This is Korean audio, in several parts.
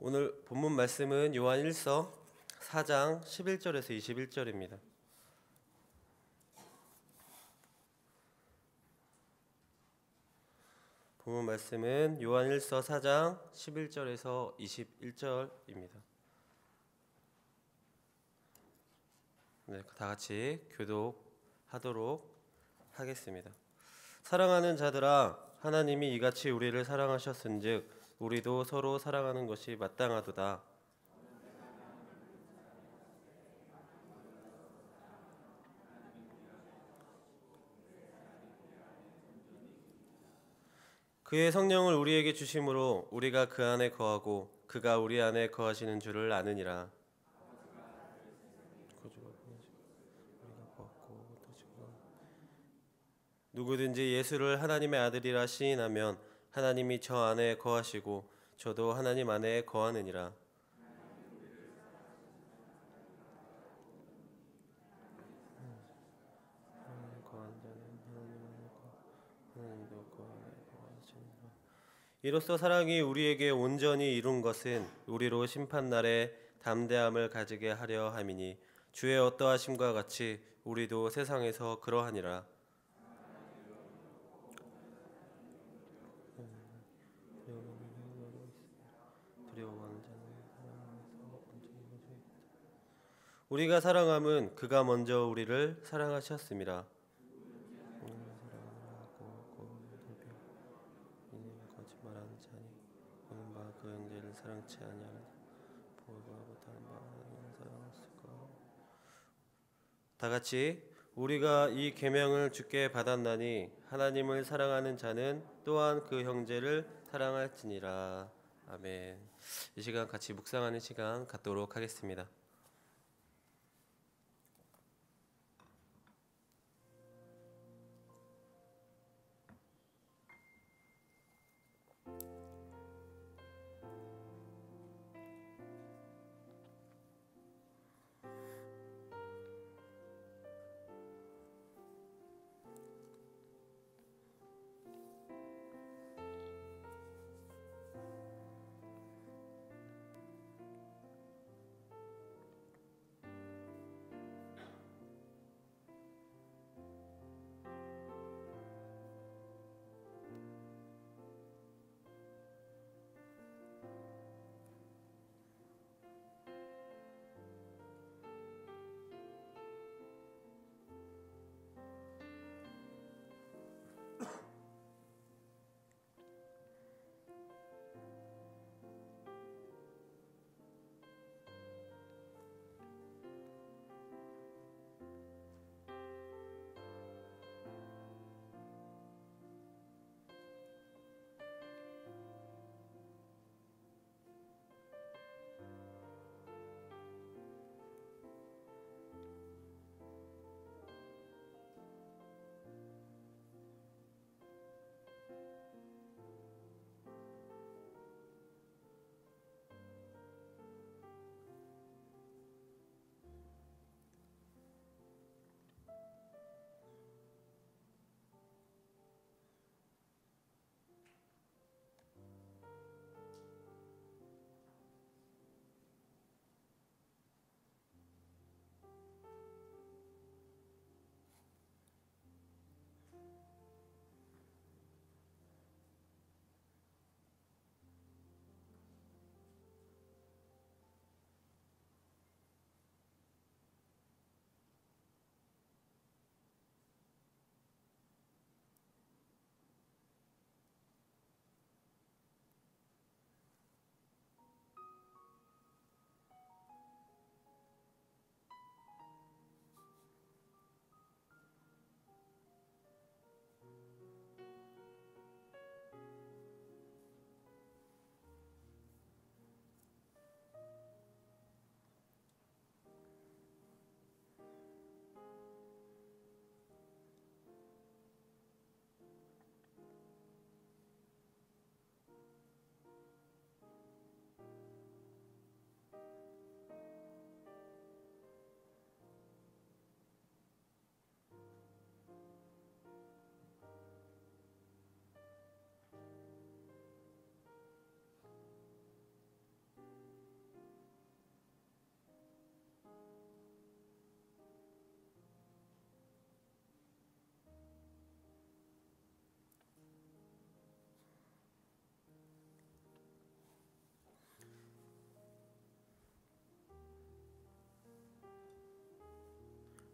오늘 본문 말씀은 요한 1서 4장 11절에서 21절입니다. 본문 말씀은 요한 1서 4장 11절에서 21절입니다. 네, 다 같이 교독하도록 하겠습니다. 사랑하는 자들아, 하나님이 이같이 우리를 사랑하셨은즉 우리도 서로 사랑하는 것이 마땅하도다. 그의 성령을 우리에게 주심으로 우리가 그 안에 거하고 그가 우리 안에 거하시는 줄을 아느니라. 누구든지 예수를 하나님의 아들이라 시인하면 하나님이 저 안에 거하시고 저도 하나님 안에 거하느니라. 이로써 사랑이 우리에게 온전히 이룬 것은 우리로 심판날에 담대함을 가지게 하려 함이니 주의 어떠하심과 같이 우리도 세상에서 그러하니라. 우리가 사랑함은 그가 먼저 우리를 사랑하셨습니다. 거짓말하는 자니 오는 바 그 형제를 사랑치 아니하는 보고가 못하는 바 하나님을 사랑했을까. 다 같이 우리가 이 계명을 주께 받았나니 하나님을 사랑하는 자는 또한 그 형제를 사랑할지니라. 아멘. 이 시간 같이 묵상하는 시간 갖도록 하겠습니다.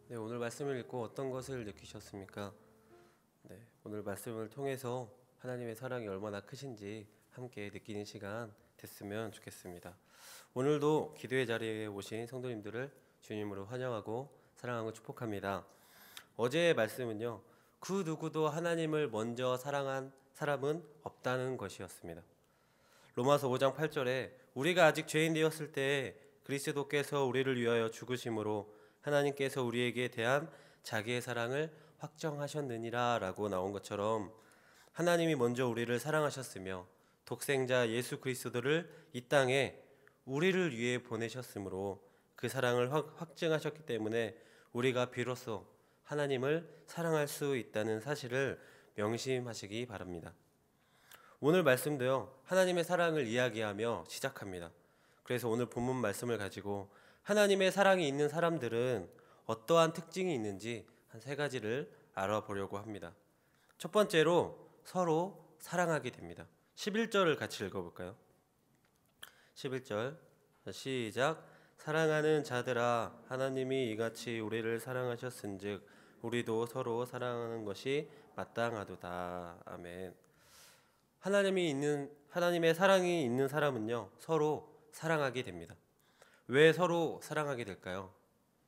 네, 오늘 말씀을 읽고 어떤 것을 느끼셨습니까? 네, 오늘 말씀을 통해서 하나님의 사랑이 얼마나 크신지 함께 느끼는 시간 됐으면 좋겠습니다. 오늘도 기도의 자리에 오신 성도님들을 주님으로 환영하고 사랑하고 축복합니다. 어제의 말씀은요, 그 누구도 하나님을 먼저 사랑한 사람은 없다는 것이었습니다. 로마서 5장 8절에 우리가 아직 죄인 되었을 때 그리스도께서 우리를 위하여 죽으심으로 하나님께서 우리에게 대한 자기의 사랑을 확정하셨느니라 라고 나온 것처럼 하나님이 먼저 우리를 사랑하셨으며 독생자 예수 그리스도를 이 땅에 우리를 위해 보내셨으므로 그 사랑을 확증하셨기 때문에 우리가 비로소 하나님을 사랑할 수 있다는 사실을 명심하시기 바랍니다. 오늘 말씀도요, 하나님의 사랑을 이야기하며 시작합니다. 그래서 오늘 본문 말씀을 가지고 하나님의 사랑이 있는 사람들은 어떠한 특징이 있는지 한 3가지를 알아보려고 합니다. 첫 번째로 서로 사랑하게 됩니다. 11절을 같이 읽어볼까요? 11절 시작. 사랑하는 자들아, 하나님이 이같이 우리를 사랑하셨은즉 우리도 서로 사랑하는 것이 마땅하도다. 아멘. 하나님의 사랑이 있는 사람은요, 서로 사랑하게 됩니다. 왜 서로 사랑하게 될까요?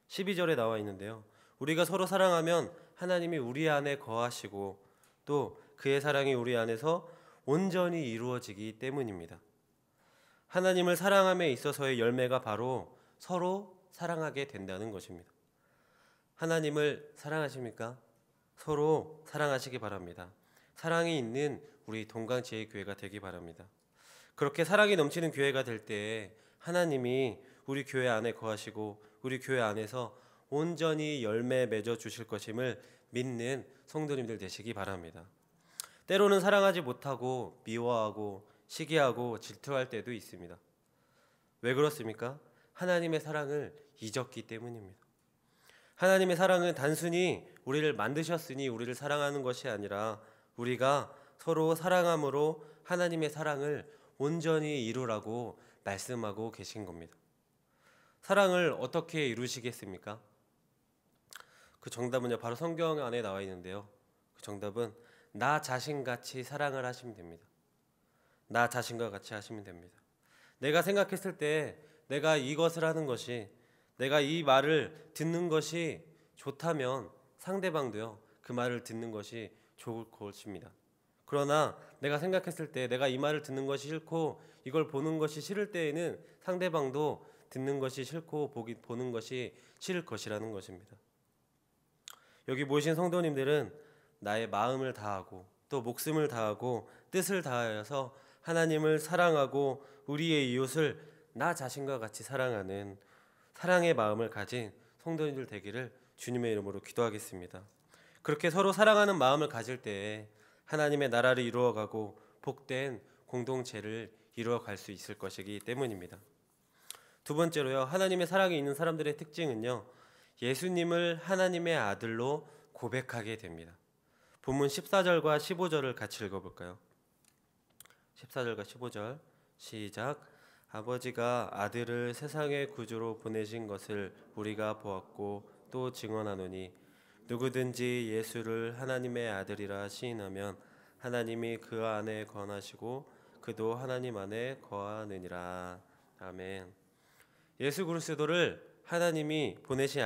12절에 나와 있는데요, 우리가 서로 사랑하면 하나님이 우리 안에 거하시고 또 그의 사랑이 우리 안에서 온전히 이루어지기 때문입니다. 하나님을 사랑함에 있어서의 열매가 바로 서로 사랑하게 된다는 것입니다. 하나님을 사랑하십니까? 서로 사랑하시기 바랍니다. 사랑이 있는 우리 동강제일교회가 되기 바랍니다. 그렇게 사랑이 넘치는 교회가 될 때에 하나님이 우리 교회 안에 거하시고 우리 교회 안에서 온전히 열매 맺어 주실 것임을 믿는 성도님들 되시기 바랍니다. 때로는 사랑하지 못하고 미워하고 시기하고 질투할 때도 있습니다. 왜 그렇습니까? 하나님의 사랑을 잊었기 때문입니다. 하나님의 사랑은 단순히 우리를 만드셨으니 우리를 사랑하는 것이 아니라 우리가 서로 사랑함으로 하나님의 사랑을 온전히 이루라고 말씀하고 계신 겁니다. 사랑을 어떻게 이루시겠습니까? 그 정답은요, 바로 성경 안에 나와 있는데요, 그 정답은 나 자신같이 사랑을 하시면 됩니다. 나 자신과 같이 하시면 됩니다. 내가 생각했을 때 내가 이것을 하는 것이, 내가 이 말을 듣는 것이 좋다면 상대방도요, 그 말을 듣는 것이 좋을 것입니다. 그러나 내가 생각했을 때 내가 이 말을 듣는 것이 싫고 이걸 보는 것이 싫을 때에는 상대방도 듣는 것이 싫고 보는 것이 싫을 것이라는 것입니다. 여기 모이신 성도님들은 나의 마음을 다하고 또 목숨을 다하고 뜻을 다하여서 하나님을 사랑하고 우리의 이웃을 나 자신과 같이 사랑하는 사랑의 마음을 가진 성도님들 되기를 주님의 이름으로 기도하겠습니다. 그렇게 서로 사랑하는 마음을 가질 때에 하나님의 나라를 이루어가고 복된 공동체를 이루어갈 수 있을 것이기 때문입니다. 두 번째로요, 하나님의 사랑이 있는 사람들의 특징은요, 예수님을 하나님의 아들로 고백하게 됩니다. 본문 14절과 15절을 같이 읽어볼까요? 14절과 15절 시작. 아버지가 아들을 세상의 구주로 보내신 것을 우리가 보았고 또 증언하노니 누구든지 예수를 하나님의 아들이라 시인하면 하나님이 그 안에 거하시고 그도 하나님 안에 거하느니라. 아멘. 예수 그리스도를 하나님이 보내신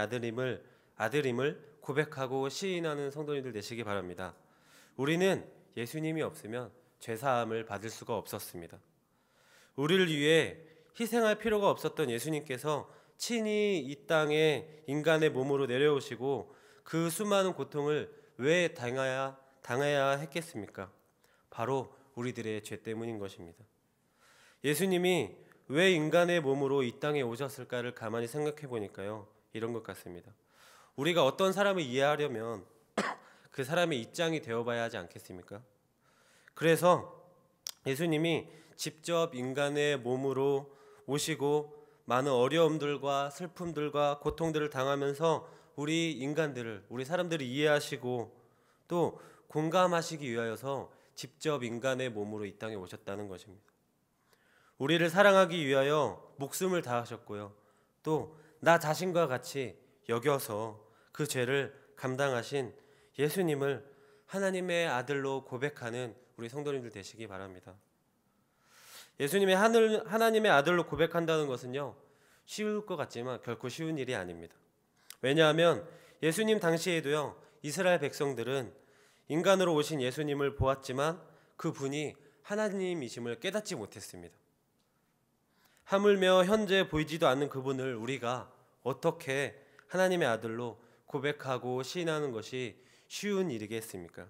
아들임을 고백하고 시인하는 성도님들 되시기 바랍니다. 우리는 예수님이 없으면 죄사함을 받을 수가 없었습니다. 우리를 위해 희생할 필요가 없었던 예수님께서 친히 이 땅에 인간의 몸으로 내려오시고 그 수많은 고통을 왜 당해야 했겠습니까? 바로 우리들의 죄 때문인 것입니다. 예수님이 왜 인간의 몸으로 이 땅에 오셨을까를 가만히 생각해 보니까요, 이런 것 같습니다. 우리가 어떤 사람을 이해하려면 그 사람의 입장이 되어봐야 하지 않겠습니까? 그래서 예수님이 직접 인간의 몸으로 오시고 많은 어려움들과 슬픔들과 고통들을 당하면서 우리 사람들을 이해하시고 또 공감하시기 위하여서 직접 인간의 몸으로 이 땅에 오셨다는 것입니다. 우리를 사랑하기 위하여 목숨을 다하셨고요, 또 나 자신과 같이 여겨서 그 그 죄를 감당하신 예수님을 하나님의 아들로 고백하는 우리 성도님들 되시기 바랍니다. 예수님의 하나님의 아들로 고백한다는 것은요, 쉬울 것 같지만 결코 쉬운 일이 아닙니다. 왜냐하면 예수님 당시에도요, 이스라엘 백성들은 인간으로 오신 예수님을 보았지만 그분이 하나님이심을 깨닫지 못했습니다. 하물며 현재 보이지도 않는 그분을 우리가 어떻게 하나님의 아들로 고백하고 시인하는 것이 쉬운 일이겠습니까?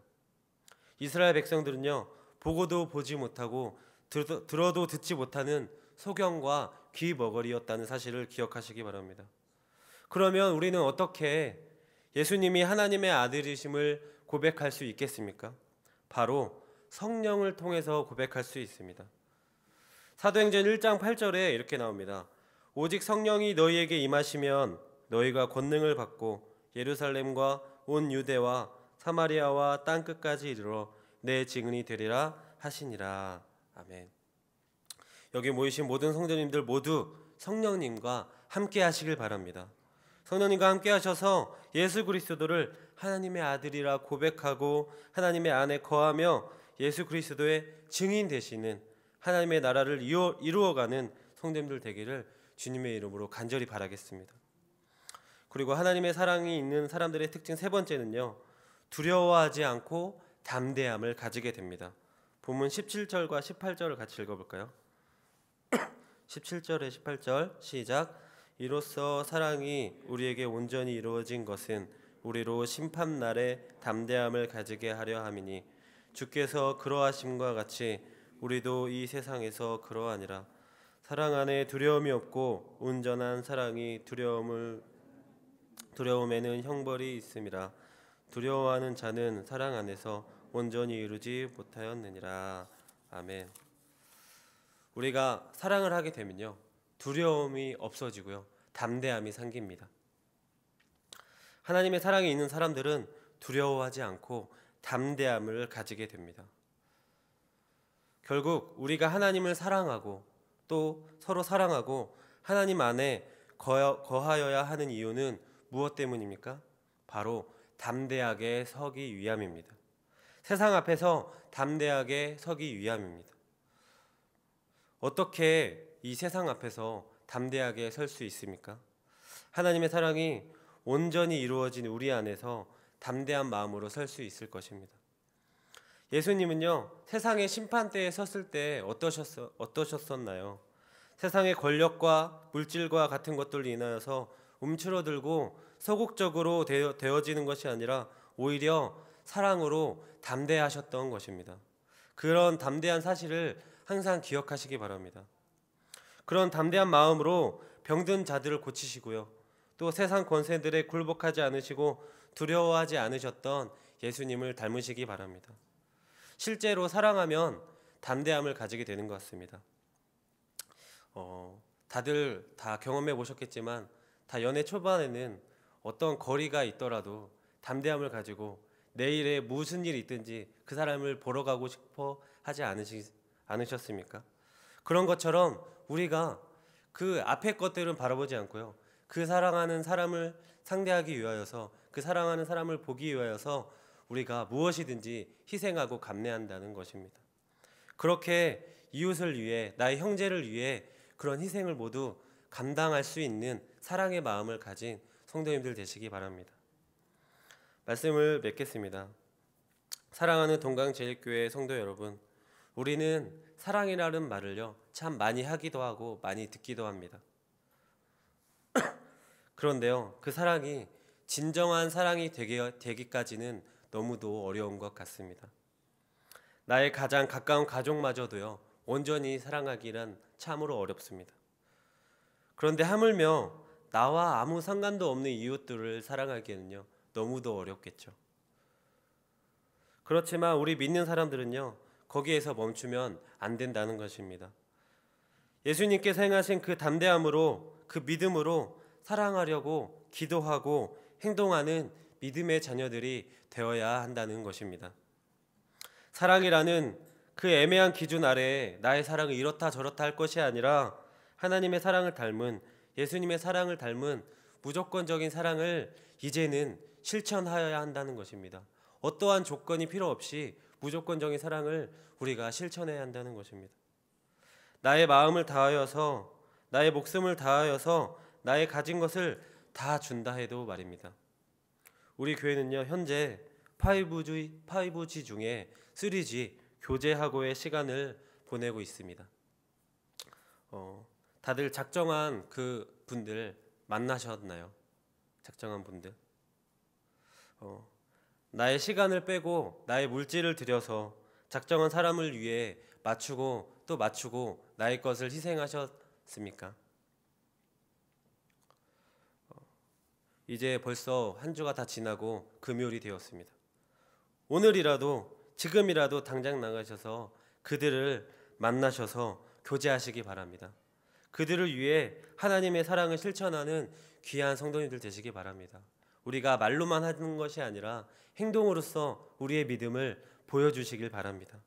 이스라엘 백성들은요, 보고도 보지 못하고 들어도 듣지 못하는 소경과 귀머거리였다는 사실을 기억하시기 바랍니다. 그러면 우리는 어떻게 예수님이 하나님의 아들이심을 고백할 수 있겠습니까? 바로 성령을 통해서 고백할 수 있습니다. 사도행전 1장 8절에 이렇게 나옵니다. 오직 성령이 너희에게 임하시면 너희가 권능을 받고 예루살렘과 온 유대와 사마리아와 땅끝까지 이르러 내 증인이 되리라 하시니라. 아멘. 여기 모이신 모든 성도님들 모두 성령님과 함께 하시길 바랍니다. 성령님과 함께 하셔서 예수 그리스도를 하나님의 아들이라 고백하고 하나님의 안에 거하며 예수 그리스도의 증인 되시는 하나님의 나라를 이루어가는 성도님들 되기를 주님의 이름으로 간절히 바라겠습니다. 그리고 하나님의 사랑이 있는 사람들의 특징 세 번째는요, 두려워하지 않고 담대함을 가지게 됩니다. 본문 17절과 18절을 같이 읽어볼까요? 17절에 18절 시작. 이로써 사랑이 우리에게 온전히 이루어진 것은 우리로 심판날에 담대함을 가지게 하려 함이니 주께서 그러하심과 같이 우리도 이 세상에서 그러하니라. 사랑 안에 두려움이 없고 온전한 사랑이 두려움에는 형벌이 있음이라. 두려워하는 자는 사랑 안에서 온전히 이루지 못하였느니라. 아멘. 우리가 사랑을 하게 되면요, 두려움이 없어지고요, 담대함이 생깁니다. 하나님의 사랑이 있는 사람들은 두려워하지 않고 담대함을 가지게 됩니다. 결국 우리가 하나님을 사랑하고 또 서로 사랑하고 하나님 안에 거하여야 하는 이유는 무엇 때문입니까? 바로 담대하게 서기 위함입니다. 세상 앞에서 담대하게 서기 위함입니다. 어떻게 이 세상 앞에서 담대하게 설 수 있습니까? 하나님의 사랑이 온전히 이루어진 우리 안에서 담대한 마음으로 설 수 있을 것입니다. 예수님은요, 세상의 심판대에 섰을 때 어떠셨었나요? 세상의 권력과 물질과 같은 것들로 인하여서 움츠러들고 소극적으로 되어지는 것이 아니라 오히려 사랑으로 담대하셨던 것입니다. 그런 담대한 사실을 항상 기억하시기 바랍니다. 그런 담대한 마음으로 병든 자들을 고치시고요, 또 세상 권세들에 굴복하지 않으시고 두려워하지 않으셨던 예수님을 닮으시기 바랍니다. 실제로 사랑하면 담대함을 가지게 되는 것 같습니다. 다들 다 경험해 보셨겠지만 다 연애 초반에는 어떤 거리가 있더라도 담대함을 가지고 내일에 무슨 일이 있든지 그 사람을 보러 가고 싶어 하지 않으셨습니까? 그런 것처럼 우리가 그 앞의 것들은 바라보지 않고요, 그 사랑하는 사람을 상대하기 위하여서, 그 사랑하는 사람을 보기 위하여서 우리가 무엇이든지 희생하고 감내한다는 것입니다. 그렇게 이웃을 위해, 나의 형제를 위해 그런 희생을 모두 감당할 수 있는 사랑의 마음을 가진 성도님들 되시기 바랍니다. 말씀을 맺겠습니다. 사랑하는 동강제일교회 성도 여러분, 우리는 사랑이라는 말을요, 참 많이 하기도 하고 많이 듣기도 합니다. 그런데요, 그 사랑이 진정한 사랑이 되기까지는 너무도 어려운 것 같습니다. 나의 가장 가까운 가족마저도요, 온전히 사랑하기란 참으로 어렵습니다. 그런데 하물며 나와 아무 상관도 없는 이웃들을 사랑하기에는요, 너무도 어렵겠죠. 그렇지만 우리 믿는 사람들은요, 거기에서 멈추면 안 된다는 것입니다. 예수님께서 행하신 그 담대함으로, 그 믿음으로 사랑하려고 기도하고 행동하는 믿음의 자녀들이 되어야 한다는 것입니다. 사랑이라는 그 애매한 기준 아래에 나의 사랑을 이렇다 저렇다 할 것이 아니라 하나님의 사랑을 닮은, 예수님의 사랑을 닮은 무조건적인 사랑을 이제는 실천하여야 한다는 것입니다. 어떠한 조건이 필요 없이 무조건적인 사랑을 우리가 실천해야 한다는 것입니다. 나의 마음을 다하여서, 나의 목숨을 다하여서 나의 가진 것을 다 준다 해도 말입니다. 우리 교회는요, 현재 5G 중에 3G 교제하고의 시간을 보내고 있습니다. 다들 작정한 그 분들 만나셨나요? 작정한 분들. 나의 시간을 빼고 나의 물질을 들여서 작정한 사람을 위해 맞추고 또 맞추고 나의 것을 희생하셨습니까? 이제 벌써 한 주가 다 지나고 금요일이 되었습니다. 오늘이라도 지금이라도 당장 나가셔서 그들을 만나셔서 교제하시기 바랍니다. 그들을 위해 하나님의 사랑을 실천하는 귀한 성도님들 되시기 바랍니다. 우리가 말로만 하는 것이 아니라 행동으로써 우리의 믿음을 보여주시길 바랍니다.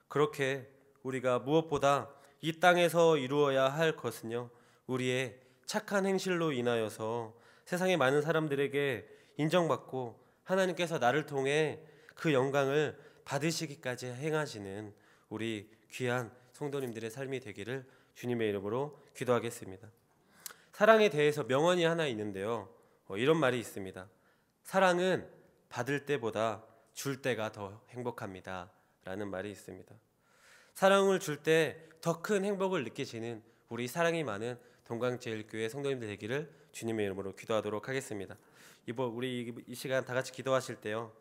그렇게 우리가 무엇보다 이 땅에서 이루어야 할 것은요, 우리의 착한 행실로 인하여서 세상의 많은 사람들에게 인정받고 하나님께서 나를 통해 그 영광을 받으시기까지 행하시는 우리 귀한 성도님들의 삶이 되기를 주님의 이름으로 기도하겠습니다. 사랑에 대해서 명언이 하나 있는데요, 이런 말이 있습니다. 사랑은 받을 때보다 줄 때가 더 행복합니다 라는 말이 있습니다. 사랑을 줄 때 더 큰 행복을 느끼시는 우리 사랑이 많은 동강제일교회 성도님들 되기를 주님의 이름으로 기도하도록 하겠습니다. 우리 이 시간 다 같이 기도하실 때요,